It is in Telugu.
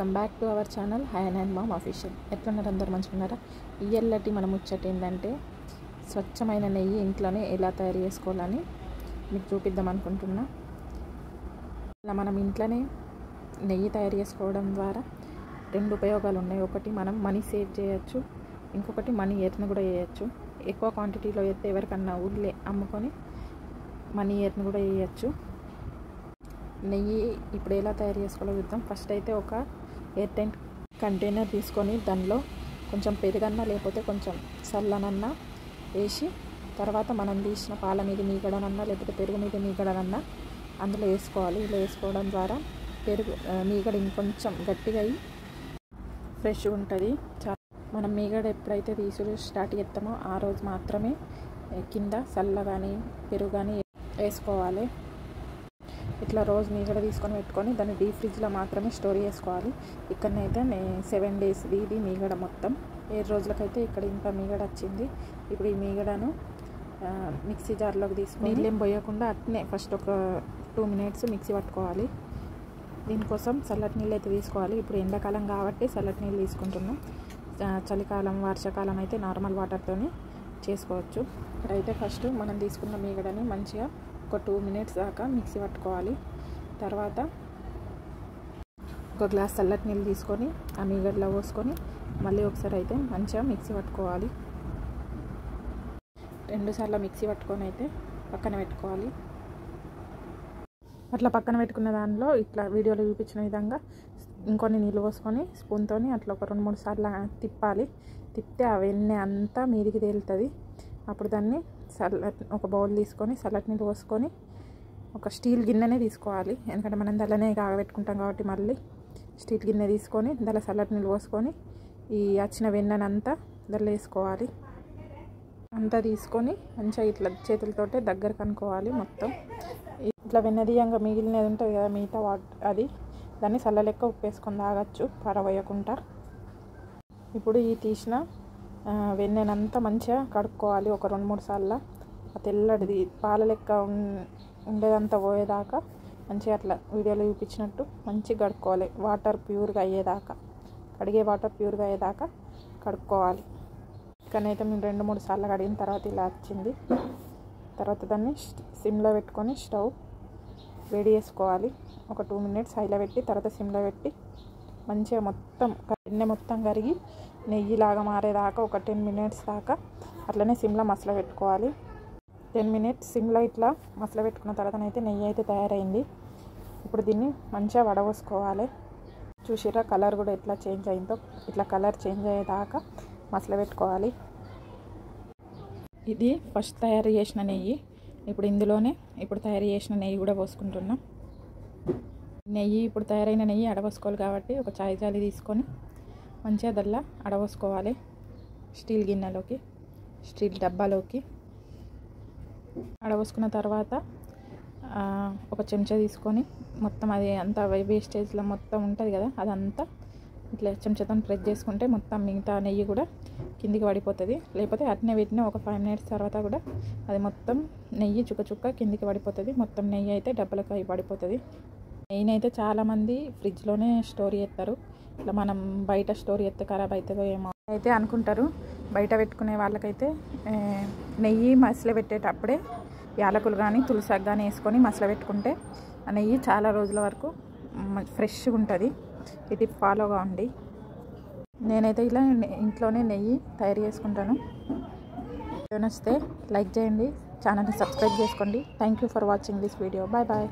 Welcome back to our channel hi and mom official. ఎట్లున్నారు అందరు మంచిగున్నారా? ఇయ్యల్లటి మనం ముచ్చట ఏంటంటే స్వచ్ఛమైన నెయ్యి ఇంట్లోనే ఎలా తయారు చేసుకోవాలని మీకు చూపిద్దాం అనుకుంటున్నా. అలా మనం ఇంట్లోనే నెయ్యి తయారు చేసుకోవడం ద్వారా రెండు ఉపయోగాలు ఉన్నాయి. ఒకటి మనం మనీ సేవ్ చేయొచ్చు, ఇంకొకటి మనీ ఎర్న్ కూడా చేయొచ్చు. ఎక్కువ క్వాంటిటీలో అయితే ఎవరికన్నా ఊళ్ళే అమ్ముకొని మనీ ఎర్న్ కూడా చేయొచ్చు. నెయ్యి ఇప్పుడు ఎలా తయారు చేసుకోవాలో చూద్దాం. ఫస్ట్ అయితే ఒక ఎయిర్ టైట్ కంటైనర్ తీసుకొని దానిలో కొంచెం పెరుగన్నా లేకపోతే కొంచెం చల్లనన్నా వేసి తర్వాత మనం తీసిన పాల మీద మీగడనన్నా లేకపోతే పెరుగు మీద మీగడనన్నా అందులో వేసుకోవాలి. ఇలా వేసుకోవడం ద్వారా పెరుగు మీగడ ఇంకొంచెం గట్టిగా అయ్యి ఫ్రెష్గా ఉంటుంది. మనం మీగడ ఎప్పుడైతే తీసుడు స్టార్ట్ చేస్తామో ఆ రోజు మాత్రమే కింద చల్ల కానీ పెరుగు కానీ వేసుకోవాలి. ఇట్లా రోజు మీగడ తీసుకొని పెట్టుకొని దాన్ని డీప్ ఫ్రిడ్జ్లో మాత్రమే స్టోర్ చేసుకోవాలి. ఇక్కడనైతే 7 days ఇది మీగడ మొత్తం 7 రోజులకైతే ఇక్కడ ఇంత మీగడ వచ్చింది. ఇప్పుడు ఈ మీగడను మిక్సీ జార్లోకి తీసుకొని నీళ్ళేం పోయకుండా అట్నే ఫస్ట్ ఒక 2 minutes మిక్సీ పట్టుకోవాలి. దీనికోసం చల్లటి నీళ్ళు అయితే తీసుకోవాలి. ఇప్పుడు ఎండాకాలం కాబట్టి చల్లటి నీళ్ళు తీసుకుంటున్నాం. చలికాలం వర్షాకాలం అయితే నార్మల్ వాటర్తోనే చేసుకోవచ్చు. ఇక్కడైతే ఫస్ట్ మనం తీసుకున్న మీగడని మంచిగా ఒక 2 minutes దాకా మిక్సీ పట్టుకోవాలి. తర్వాత ఒక గ్లాస్ చల్లటి నీళ్ళు తీసుకొని ఆ మీగడలో పోసుకొని మళ్ళీ ఒకసారి అయితే మంచిగా మిక్సీ పట్టుకోవాలి. 2 సార్లు మిక్సీ పట్టుకొని అయితే పక్కన పెట్టుకోవాలి. అట్లా పక్కన పెట్టుకున్న దానిలో ఇట్లా వీడియోలో చూపించిన విధంగా ఇంకొన్ని నీళ్ళు పోసుకొని స్పూన్తో అట్లా ఒక 2-3 సార్లు తిప్పాలి. తిప్పితే ఆ వెన్నె అంతా మీదికి తేలుతుంది. అప్పుడు దాన్ని ఒక బౌల్ తీసుకొని చల్లటి నీళ్ళు పోసుకొని ఒక స్టీల్ గిన్నెనే తీసుకోవాలి. ఎందుకంటే మనం దానిలోనే కాగబెట్టుకుంటాం కాబట్టి మళ్ళీ స్టీల్ గిన్నె తీసుకొని దానిలో చల్లటి నీళ్ళు పోసుకొని ఈ వచ్చిన వెన్నెనంతా దానిలో వేసుకోవాలి. అంతా తీసుకొని మంచిగా ఇట్లా చేతులతోటే దగ్గరకు అనుకోవాలి. మొత్తం ఇట్లా వెన్నదీయంగా మిగిలినది ఉంటుంది కదా మిగతా అది దాన్ని చల్ల లెక్క ఉప్పు వేసుకొని తాగొచ్చు పరవేయకుండా. ఇప్పుడు ఈ తీసిన వెన్నెనంతా మంచిగా కడుక్కోవాలి. ఒక 2-3 సార్లు ఆ తెల్లటిది పాల లెక్క ఉండేదంతా పోయేదాకా మంచిగా అట్లా వీడియోలో చూపించినట్టు మంచిగా కడుక్కోవాలి. వాటర్ ప్యూర్గా అయ్యేదాకా కడిగే వాటర్ ప్యూర్గా అయ్యేదాకా కడుక్కోవాలి. ఇక్కడైతే మేము 2-3 సార్లు కడిగిన తర్వాత ఇలా వచ్చింది. తర్వాత దాన్ని సిమ్లో పెట్టుకొని స్టవ్ వేడి చేసుకోవాలి. ఒక 2 minutes హైలో పెట్టి తర్వాత సిమ్లో పెట్టి మంచిగా మొత్తం వెన్నె మొత్తం కరిగి నెయ్యిలాగా మారేదాకా ఒక 10 minutes దాకా అట్లనే సిమ్లో మసల పెట్టుకోవాలి. 10 minutes సిమ్లో ఇట్లా మసల పెట్టుకున్న తర్వాతనైతే నెయ్యి అయితే తయారైంది. ఇప్పుడు దీన్ని మంచిగా వడపోసుకోవాలి. చూసిరా కలర్ కూడా ఎట్లా చేంజ్ అయిందో. ఇట్లా కలర్ చేంజ్ అయ్యేదాకా మసల పెట్టుకోవాలి. ఇది ఫస్ట్ తయారు చేసిన నెయ్యి. ఇప్పుడు ఇందులోనే ఇప్పుడు తయారు చేసిన నెయ్యి కూడా పోసుకుంటున్నాం. నెయ్యి ఇప్పుడు తయారైన నెయ్యి అడపోసుకోవాలి కాబట్టి ఒక చాయ్ జాలి తీసుకొని మంచిగా దల్లా అడపోసుకోవాలి. స్టీల్ గిన్నెలోకి స్టీల్ డబ్బాలోకి అడపోసుకున్న తర్వాత ఒక చెంచా తీసుకొని మొత్తం అది అంతా వేస్టేజ్లో మొత్తం ఉంటుంది కదా అదంతా ఇట్లా చెంచాతో ప్రెస్ చేసుకుంటే మొత్తం మిగతా నెయ్యి కూడా కిందికి పడిపోతుంది. లేకపోతే అట్నే పెట్టిన ఒక 5 minutes తర్వాత కూడా అది మొత్తం నెయ్యి చుక్క చుక్క కిందికి పడిపోతుంది. మొత్తం నెయ్యి అయితే డబ్బాలకు అయి పడిపోతుంది. నెయ్యిని అయితే చాలామంది ఫ్రిడ్జ్లోనే స్టోర్ చేస్తారు. ఇట్లా మనం బయట స్టోర్ చేస్తే ఖరాబ్ అవుతుందో ఏమో అయితే అనుకుంటారు. బయట పెట్టుకునే వాళ్ళకైతే నెయ్యి మసలు పెట్టేటప్పుడే యాలకులు కానీ తులసాకు కానీ వేసుకొని మసలు పెట్టుకుంటే ఆ నెయ్యి చాలా రోజుల వరకు ఫ్రెష్గా ఉంటుంది. ఈ టిప్ ఫాలో కావండి. నేనైతే ఇలా ఇంట్లోనే నెయ్యి తయారు చేసుకుంటాను. నచ్చితే లైక్ చేయండి, ఛానల్ని సబ్స్క్రైబ్ చేసుకోండి. Thank you for watching this video. Bye bye.